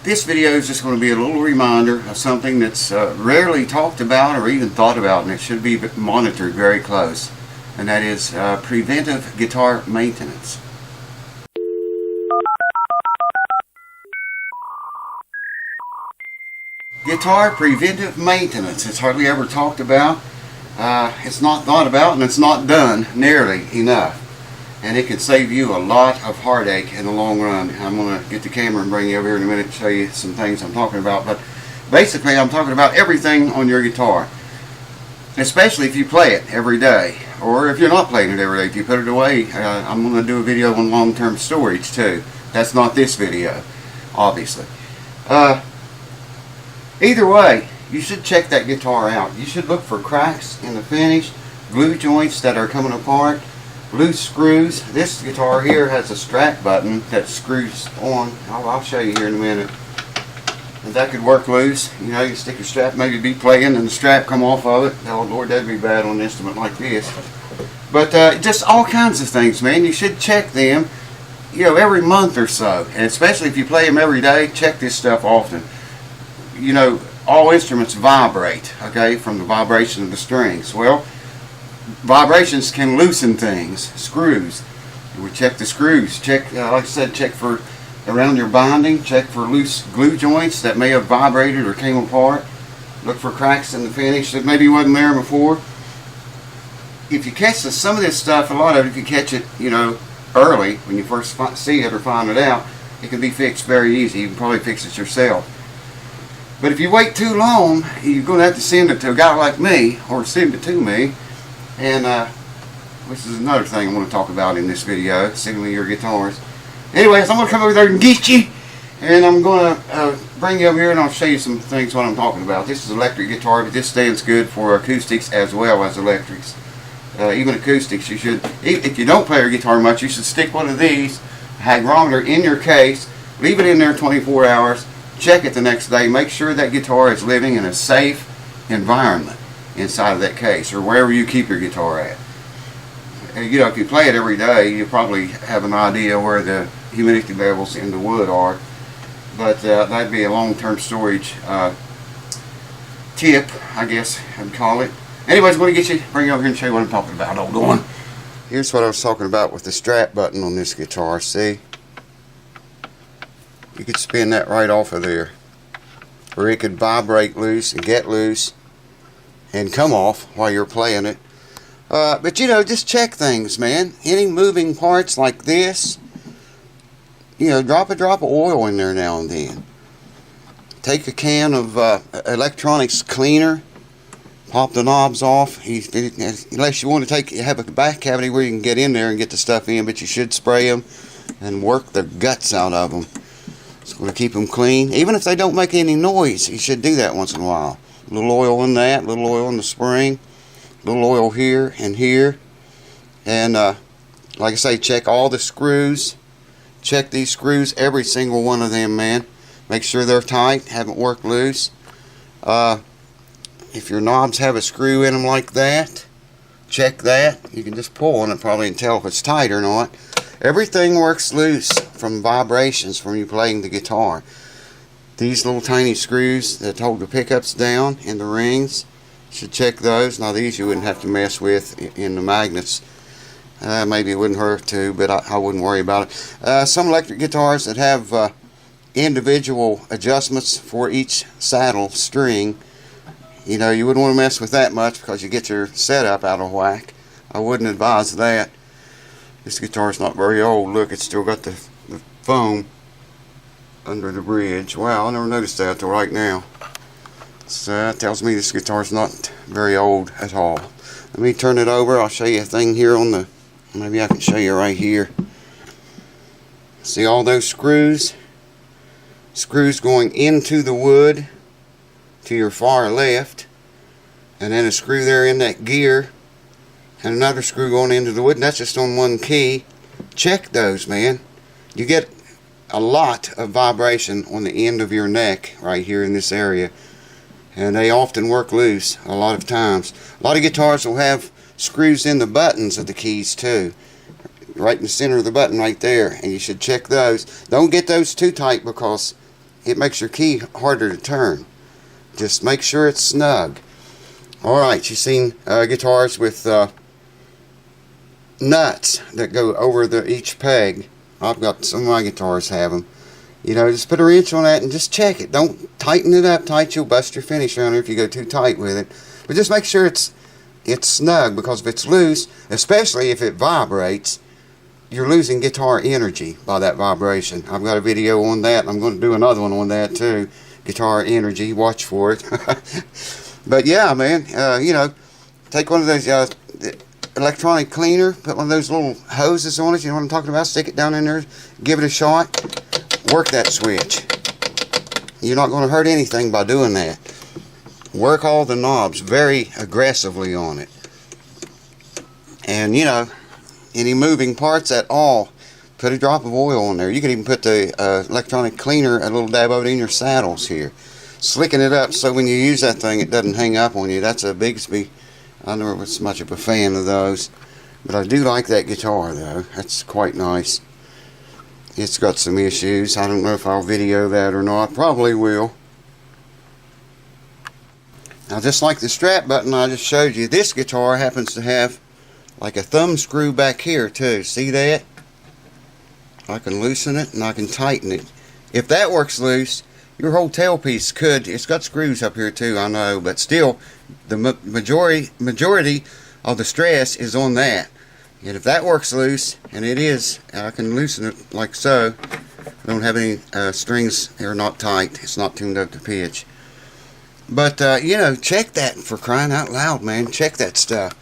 This video is just going to be a little reminder of something that's rarely talked about or even thought about, and it should be monitored very close, and that is preventive guitar maintenance. Guitar preventive maintenance. It's hardly ever talked about. It's not thought about, and it's not done nearly enough. And it can save you a lot of heartache in the long run. I'm going to get the camera and bring you over here in a minute and show you some things I'm talking about. But basically, I'm talking about everything on your guitar, especially if you play it every day, or if you're not playing it every day. If you put it away, I'm going to do a video on long-term storage too. That's not this video, obviously. Either way, you should check that guitar out. You should look for cracks in the finish, glue joints that are coming apart, loose screws. This guitar here has a strap button that screws on. I'll show you here in a minute. And that could work loose. You know, you stick your strap, maybe be playing and the strap come off of it. Oh Lord, that'd be bad on an instrument like this. But just all kinds of things, man. You should check them, you know, every month or so. And especially if you play them every day, check this stuff often. You know, all instruments vibrate, okay, from the vibration of the strings. Well, vibrations can loosen things, screws. We check the screws. Check, like I said, check for around your binding. Check for loose glue joints that may have vibrated or came apart. Look for cracks in the finish that maybe wasn't there before. If you catch some of this stuff, a lot of it, if you catch it, you know, early when you first see it or find it out, it can be fixed very easy. You can probably fix it yourself. But if you wait too long, you're going to have to send it to a guy like me, or send it to me. And this is another thing I want to talk about in this video, signaling your guitars. Anyways, I'm going to come over there and get you, and I'm going to bring you over here and I'll show you some things what I'm talking about. This is electric guitar, but this stands good for acoustics as well as electrics. Even acoustics, you should, if you don't play your guitar much, you should stick one of these, a hygrometer, in your case, leave it in there 24 hours, check it the next day, make sure that guitar is living in a safe environment inside of that case, or wherever you keep your guitar at. And, you know, if you play it every day, you probably have an idea where the humidity levels in the wood are. But that'd be a long-term storage tip, I guess I'd call it. Anyways, I'm going to get you, bring you over here and show you what I'm talking about. Hold on. Here's what I was talking about with the strap button on this guitar. See? You could spin that right off of there, or it could vibrate loose and get loose and come off while you're playing it. But you know, just check things, man. Any moving parts like this, you know, drop a drop of oil in there now and then. Take a can of electronics cleaner, pop the knobs off. Unless you want to have a back cavity where you can get in there and get the stuff in, but you should spray them and work the guts out of them. It's going to keep them clean. Even if they don't make any noise, you should do that once in a while. A little oil in that, a little oil in the spring, a little oil here and here. And like I say, check all the screws. Check these screws, every single one of them, man. Make sure they're tight, haven't worked loose. If your knobs have a screw in them like that, check that. You can just pull on it probably and tell if it's tight or not. Everything works loose from vibrations from you playing the guitar. These little tiny screws that hold the pickups down in the rings, should check those. Now these you wouldn't have to mess with in the magnets. Maybe it wouldn't hurt to, but I wouldn't worry about it. Some electric guitars that have individual adjustments for each saddle string, you know, you wouldn't want to mess with that much because you get your setup out of whack. I wouldn't advise that. This guitar's not very old. Look, it's still got the foam under the bridge. Wow, I never noticed that till right now. So that tells me this guitar's not very old at all. Let me turn it over. I'll show you a thing here on the, maybe I can show you right here. See all those screws? Screws going into the wood to your far left, and then a screw there in that gear, and another screw going into the wood, and that's just on one key. Check those, man. You get a lot of vibration on the end of your neck right here in this area, and they often work loose a lot of times. A lot of guitars will have screws in the buttons of the keys too, right in the center of the button right there, and you should check those. Don't get those too tight because it makes your key harder to turn. Just make sure it's snug. Alright, you've seen guitars with nuts that go over each peg. I've got some of my guitars have them. You know, just put a wrench on that and just check it. Don't tighten it up tight. You'll bust your finish on it if you go too tight with it. But just make sure it's snug, because if it's loose, especially if it vibrates, you're losing guitar energy by that vibration. I've got a video on that. I'm going to do another one on that too. Guitar energy. Watch for it. But yeah, man, you know, take one of those electronic cleaner, put one of those little hoses on it. You know what I'm talking about? Stick it down in there, give it a shot, work that switch. You're not going to hurt anything by doing that. Work all the knobs very aggressively on it. And you know, any moving parts at all, put a drop of oil on there. You can even put the electronic cleaner, a little dab of it in your saddles here. Slicking it up so when you use that thing it doesn't hang up on you. That's a Bigsby. I never was much of a fan of those. But I do like that guitar though. That's quite nice. It's got some issues. I don't know if I'll video that or not. Probably will. Now, just like the strap button I just showed you, this guitar happens to have like a thumb screw back here too. See that? I can loosen it and I can tighten it. If that works loose, your whole tailpiece could. It's got screws up here too, I know, but still the majority of the stress is on that. And if that works loose, and it is, I can loosen it like so. I don't have any strings. They're not tight. It's not tuned up to pitch. But you know, check that, for crying out loud, man. Check that stuff.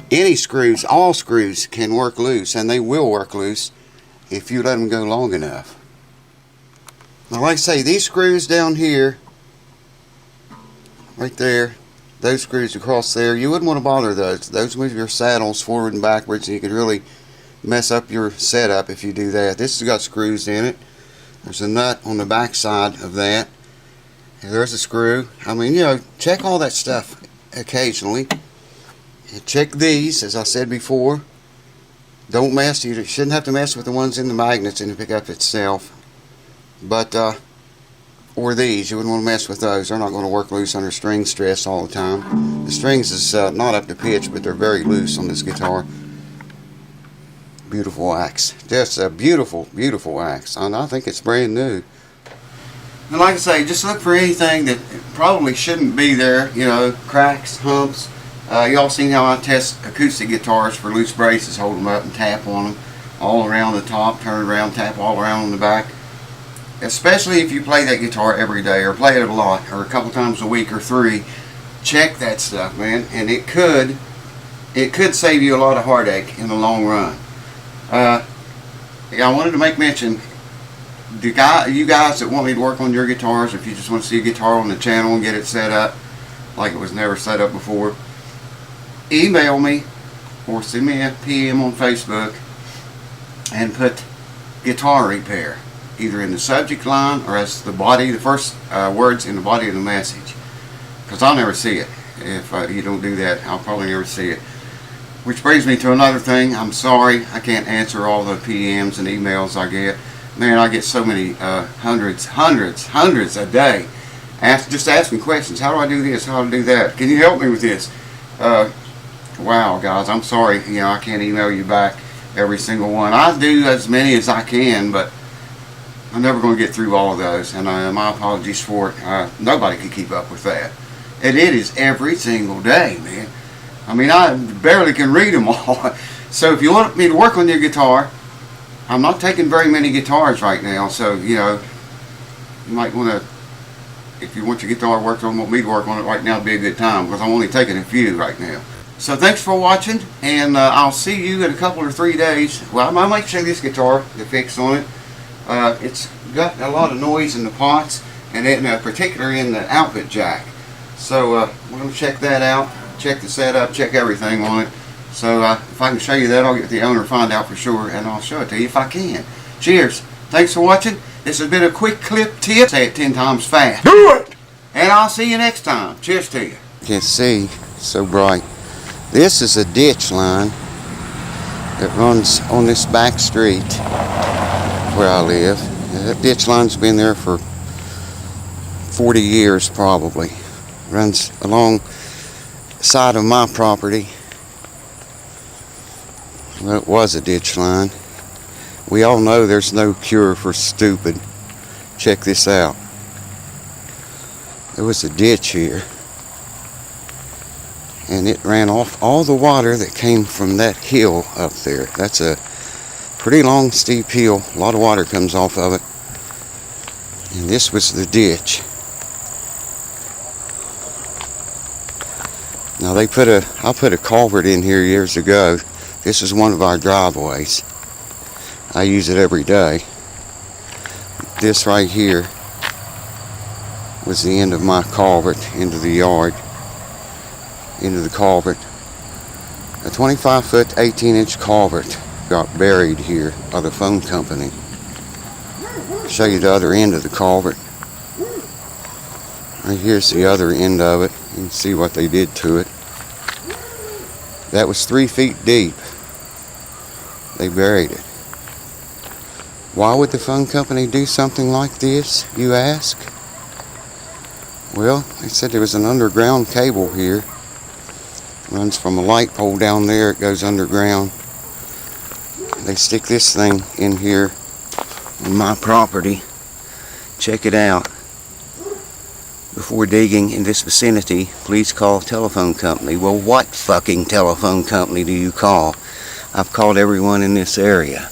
Any screws, all screws can work loose, and they will work loose if you let them go long enough. Now, like I say, these screws down here, right there, those screws across there, you wouldn't want to bother those. Those move your saddles forward and backwards, and you could really mess up your setup if you do that. This has got screws in it. There's a nut on the back side of that. There's a screw. I mean, you know, check all that stuff occasionally. And check these, as I said before. Don't mess. You shouldn't have to mess with the ones in the magnets in the pickup itself. But, or these, you wouldn't want to mess with those. They're not going to work loose under string stress all the time. The strings is not up to pitch, but they're very loose on this guitar. Beautiful axe. Just a beautiful, beautiful axe. And I think it's brand new. And like I say, just look for anything that probably shouldn't be there. You know, cracks, humps. Y'all seen how I test acoustic guitars for loose braces. Hold them up and tap on them all around the top, turn around, tap all around on the back. Especially if you play that guitar every day, or play it a lot, or a couple times a week, or 3. Check that stuff, man, and it could save you a lot of heartache in the long run. I wanted to make mention, you guys that want me to work on your guitars, if you just want to see a guitar on the channel and get it set up like it was never set up before, email me or send me a PM on Facebook and put guitar repair either in the subject line or as the first words in the body of the message, because I'll never see it. If you don't do that, I'll probably never see it. Which brings me to another thing. I'm sorry I can't answer all the PMs and emails I get. Man, I get so many hundreds a day. Just asking questions. How do I do this? How do I do that? Can you help me with this? Wow, guys, I'm sorry. You know, I can't email you back every single one. I do as many as I can, but I'm never going to get through all of those, and my apologies for it. Nobody can keep up with that. And it is every single day, man. I mean, I barely can read them all. So if you want me to work on your guitar, I'm not taking very many guitars right now, so, you know, you might want to, if you want your guitar worked on, want me to work on it right now, it'd be a good time, because I'm only taking a few right now. So thanks for watching, and I'll see you in a couple or 3 days. Well, I might show this guitar, the fix on it. It's got a lot of noise in the pots, and in particular in the output jack. So we're going to check that out, check the setup, check everything on it. So if I can show you that, I'll get the owner to find out for sure, and I'll show it to you if I can. Cheers. Thanks for watching. This has been a quick clip tip. Say it 10 times fast. Do it! And I'll see you next time. Cheers to you. Can't see. It's so bright. This is a ditch line that runs on this back street where I live. That ditch line's been there for 40 years probably. Runs along the side of my property. Well, it was a ditch line. We all know there's no cure for stupid. Check this out. There was a ditch here, and it ran off all the water that came from that hill up there. That's a pretty long, steep hill. A lot of water comes off of it. And this was the ditch. Now I put a culvert in here years ago. This is one of our driveways. I use it every day. This right here was the end of my culvert into the yard, into the culvert. A 25-foot, 18-inch culvert got buried here by the phone company. I'll show you the other end of the culvert. Right here's the other end of it. You can see what they did to it. That was 3 feet deep. They buried it. Why would the phone company do something like this, you ask? Well, they said there was an underground cable here. It runs from a light pole down there, it goes underground. They stick this thing in here on my property. Check it out. Before digging in this vicinity, please call telephone company. Well, what fucking telephone company do you call? I've called everyone in this area.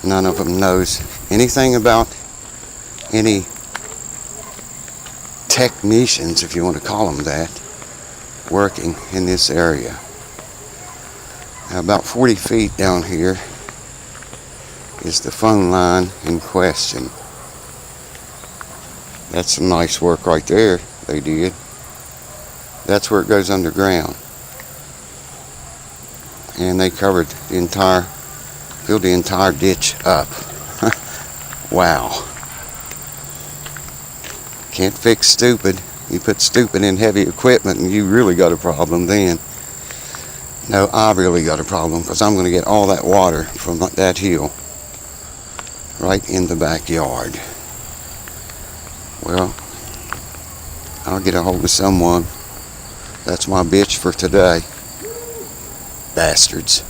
None of them knows anything about any technicians, if you want to call them that, working in this area. Now, about 40 feet down here is the phone line in question. That's some nice work right there they did. That's where it goes underground. And they covered the entire, filled the entire ditch up. Wow. Can't fix stupid. You put stupid in heavy equipment and you really got a problem then. No, I really got a problem because I'm going to get all that water from that hill right in the backyard. Well, I'll get a hold of someone. That's my bitch for today. Bastards.